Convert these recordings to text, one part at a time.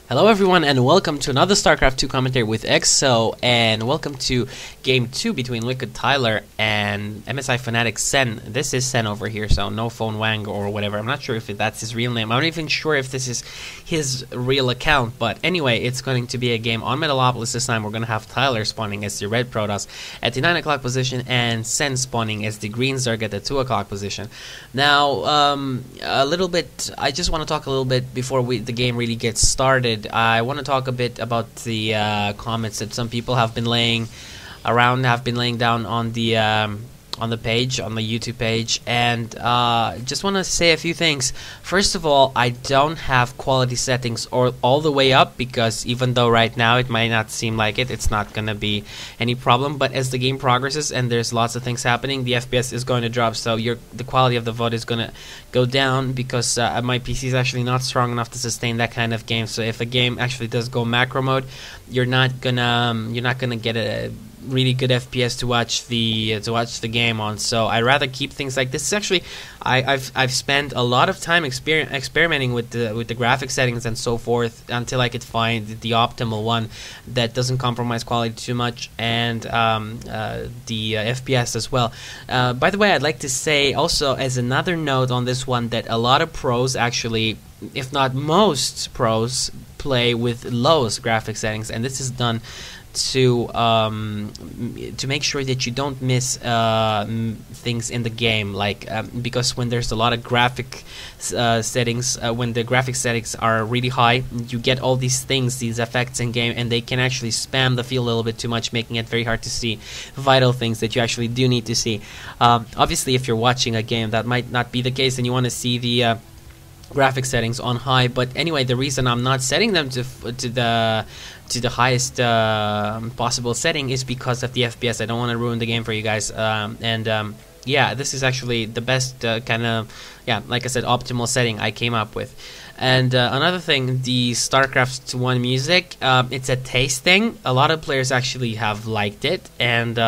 Hello everyone and welcome to another StarCraft 2 commentary with EXO, and welcome to Game 2 between LiquidTyler and Msi.fnatic This is Sen over here, so no phone wang or whatever. I'm not sure if that's his real name. I'm not even sure if this is his real account, but anyway, it's going to be a game on Metalopolis. This time we're going to have Tyler spawning as the red Protoss at the 9 o'clock position and Sen spawning as the green Zerg at the 2 o'clock position. Now, I just want to talk a little bit before the game really gets started. I want to talk a bit about the comments that some people have been laying down on the page, on the YouTube page, and just want to say a few things. First of all, I don't have quality settings all the way up, because even though right now it might not seem like it, it's not gonna be any problem. But as the game progresses and there's lots of things happening, the FPS is going to drop, so the quality of the VOD is gonna go down, because my PC is actually not strong enough to sustain that kind of game. So if a game actually does go macro mode, you're not gonna get a really good FPS to watch the game on. So I'd rather keep things like this. Actually, I've spent a lot of time experimenting with the graphic settings and so forth until I could find the optimal one that doesn't compromise quality too much, and the FPS as well. By the way, I'd like to say also as another note on this one that a lot of pros, actually, if not most pros, play with lowest graphic settings, and this is done to make sure that you don't miss things in the game, like because when there's a lot of graphic settings, when the graphic settings are really high, you get all these things, these effects in game, and they can actually spam the field a little bit too much, making it very hard to see vital things that you actually do need to see. Obviously, if you're watching a game, that might not be the case, and you want to see the graphic settings on high. But anyway, the reason I'm not setting them to the highest possible setting is because of the FPS. I don't want to ruin the game for you guys, yeah, this is actually the best kind of, yeah, like I said, optimal setting I came up with. And another thing, the StarCraft 1 music, it's a taste thing. A lot of players actually have liked it, and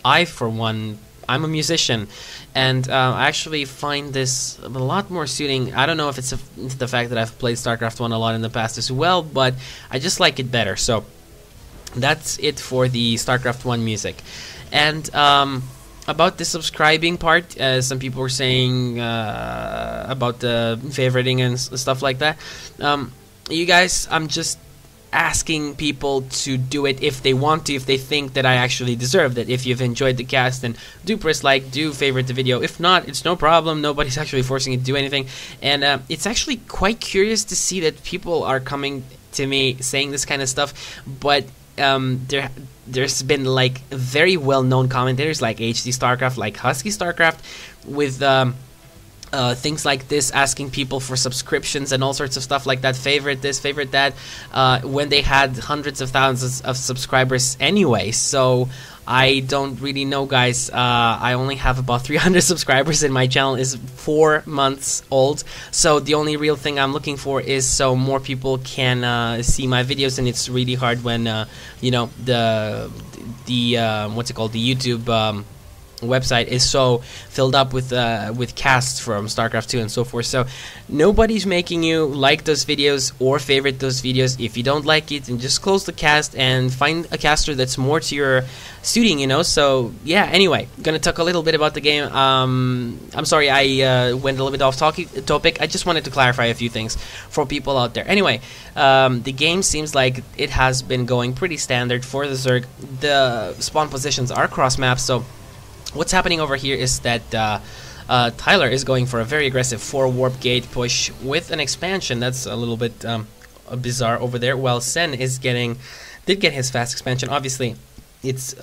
I, for one, I'm a musician, and I actually find this a lot more suiting. I don't know if it's the fact that I've played StarCraft 1 a lot in the past as well, but I just like it better. So that's it for the StarCraft 1 music. And about the subscribing part, some people were saying about the favoriting and stuff like that. You guys, I'm just asking people to do it if they want to, if they think that I actually deserve it. If you've enjoyed the cast, then do press like, do favorite the video. If not, it's no problem. Nobody's actually forcing you to do anything. And it's actually quite curious to see that people are coming to me saying this kind of stuff, but there's been like very well-known commentators like HD StarCraft, like Husky StarCraft, with things like this, asking people for subscriptions and all sorts of stuff like that, favorite this, favorite that, when they had hundreds of thousands of subscribers anyway. So I don't really know, guys. I only have about 300 subscribers, and my channel is 4 months old. So the only real thing I'm looking for is so more people can see my videos, and it's really hard when you know, the what's it called, the YouTube website is so filled up with casts from StarCraft 2 and so forth. So nobody's making you like those videos or favorite those videos. If you don't like it, then just close the cast and find a caster that's more to your suiting, you know. So yeah, anyway, gonna talk a little bit about the game. I'm sorry I went a little bit off topic. I just wanted to clarify a few things for people out there. Anyway, the game seems like it has been going pretty standard for the Zerg. The spawn positions are cross maps, so what's happening over here is that Tyler is going for a very aggressive 4 warp gate push with an expansion. That's a little bit bizarre over there. While Sen did get his fast expansion. Obviously, it's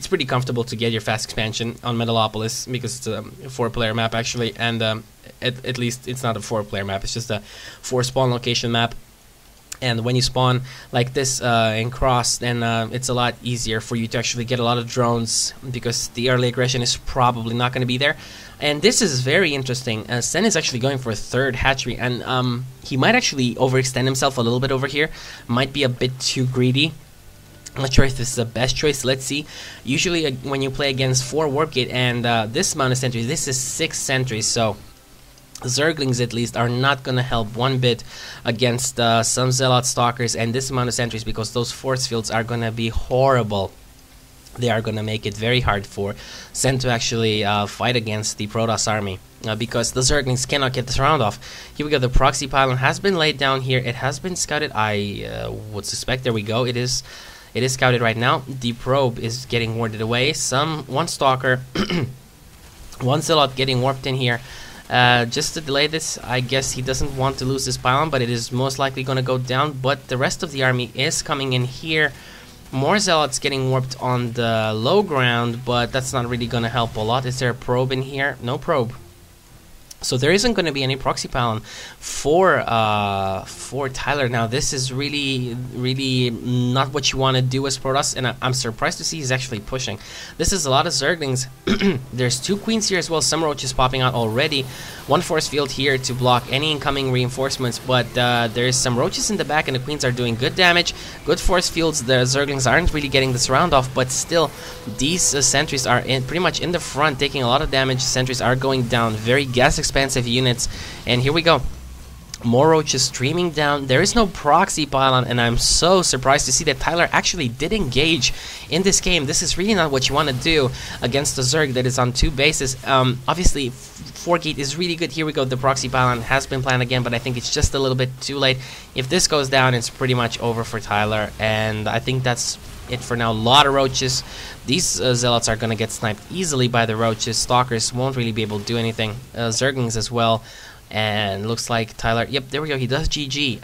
pretty comfortable to get your fast expansion on Metalopolis, because it's a 4-player map actually, and at least it's not a 4-player map. It's just a 4 spawn location map. And when you spawn like this in cross, then it's a lot easier for you to actually get a lot of drones, because the early aggression is probably not going to be there. And this is very interesting. Sen is actually going for a 3rd hatchery, and he might actually overextend himself a little bit over here. Might be a bit too greedy. I'm not sure if this is the best choice. Let's see. Usually when you play against 4 warp gate and this amount of sentries, this is 6 sentries, so Zerglings at least are not gonna help one bit against some Zealot Stalkers and this amount of sentries, because those force fields are gonna be horrible. They are gonna make it very hard for Sen to actually fight against the Protoss army, because the Zerglings cannot get this round off. Here we go, the proxy pylon has been laid down here, it has been scouted, I would suspect, there we go, it is scouted right now. The probe is getting warded away, one Stalker, one Zealot getting warped in here. Just to delay this, I guess he doesn't want to lose this pylon, but it is most likely going to go down. But the rest of the army is coming in here. More Zealots getting warped on the low ground, but that's not really going to help a lot. Is there a probe in here? No probe. So there isn't going to be any proxy pylon for Tyler. Now this is really not what you want to do as Protoss, and I'm surprised to see he's actually pushing. This is a lot of Zerglings. There's 2 queens here as well. Some roaches popping out already. 1 force field here to block any incoming reinforcements, but there's some roaches in the back, and the queens are doing good damage. Good force fields. The Zerglings aren't really getting this round off, but still, these sentries are pretty much in the front, taking a lot of damage. Sentries are going down. Very gas expensive units, and here we go. More roaches streaming down. There is no proxy pylon, and I'm so surprised to see that Tyler actually did engage in this game. This is really not what you want to do against a Zerg that is on 2 bases. Obviously, 4-gate is really good. Here we go. The proxy pylon has been planned again, but I think it's just a little bit too late. If this goes down, it's pretty much over for Tyler, and I think that's it for now. A lot of roaches. These Zealots are going to get sniped easily by the roaches. Stalkers won't really be able to do anything. Zerglings as well. And looks like Tyler, yep, there we go, he does GG.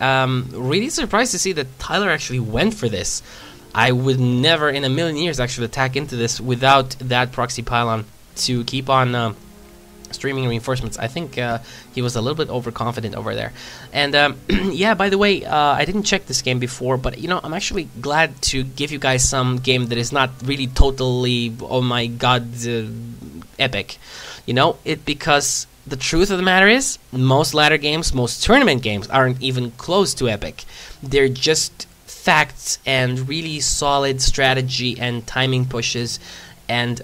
Really surprised to see that Tyler actually went for this. I would never in a million years actually attack into this without that proxy pylon to keep on streaming reinforcements. I think he was a little bit overconfident over there. And yeah, by the way, I didn't check this game before, but you know, I'm actually glad to give you guys some game that is not really totally, oh my god, epic. You know, because the truth of the matter is, most ladder games, most tournament games aren't even close to epic. They're just facts and really solid strategy and timing pushes and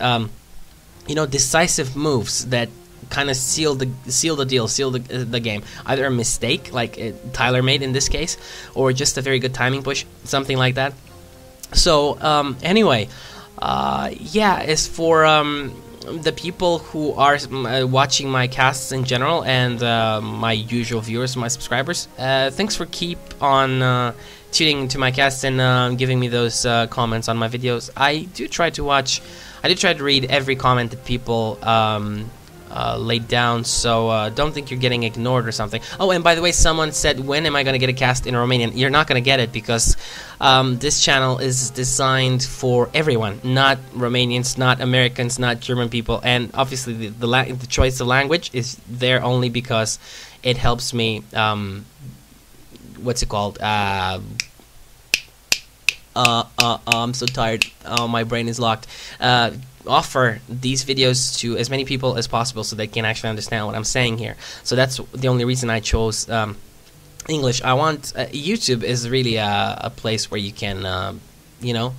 you know, decisive moves that kind of seal the deal, seal the game. Either a mistake like Tyler made in this case, or just a very good timing push, something like that. So anyway, yeah, as for the people who are watching my casts in general and my usual viewers, my subscribers, thanks for keep on tuning to my casts and giving me those comments on my videos. I do try to read every comment that people laid down, so don't think you're getting ignored or something. Oh, and by the way, someone said, when am I going to get a cast in Romanian? You're not going to get it, because this channel is designed for everyone, not Romanians, not Americans, not German people, and obviously the choice of language is there only because it helps me, what's it called, I'm so tired, my brain is locked, offer these videos to as many people as possible so they can actually understand what I'm saying here. So that's the only reason I chose English. I want YouTube is really a place where you can you know,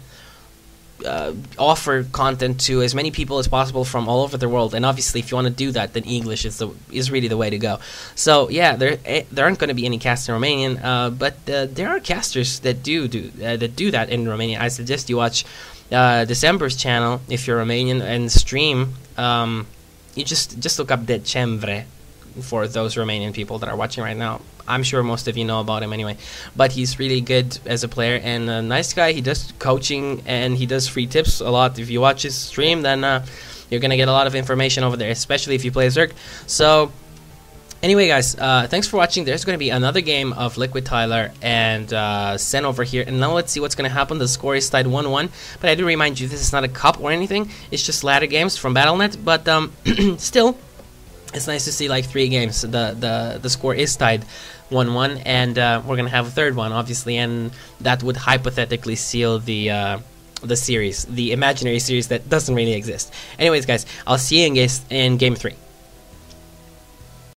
offer content to as many people as possible from all over the world, and obviously if you want to do that, then English is really the way to go. So yeah, there aren't going to be any casts in Romanian, but there are casters that do that in Romanian. I suggest you watch December's channel if you're Romanian and stream. You just look up Decembre for those Romanian people that are watching right now. I'm sure most of you know about him anyway, but he's really good as a player and a nice guy. He does coaching and he does free tips a lot. If you watch his stream, then you're gonna get a lot of information over there, especially if you play Zerg. So anyway, guys, thanks for watching. There's going to be another game of LiquidTyler and Sen over here, and now let's see what's going to happen. The score is tied 1-1, but I do remind you, this is not a cup or anything. It's just ladder games from Battle.net, but still, it's nice to see like 3 games. The score is tied 1-1, and we're going to have a third one, obviously, and that would hypothetically seal the series, the imaginary series that doesn't really exist. Anyways, guys, I'll see you in game 3.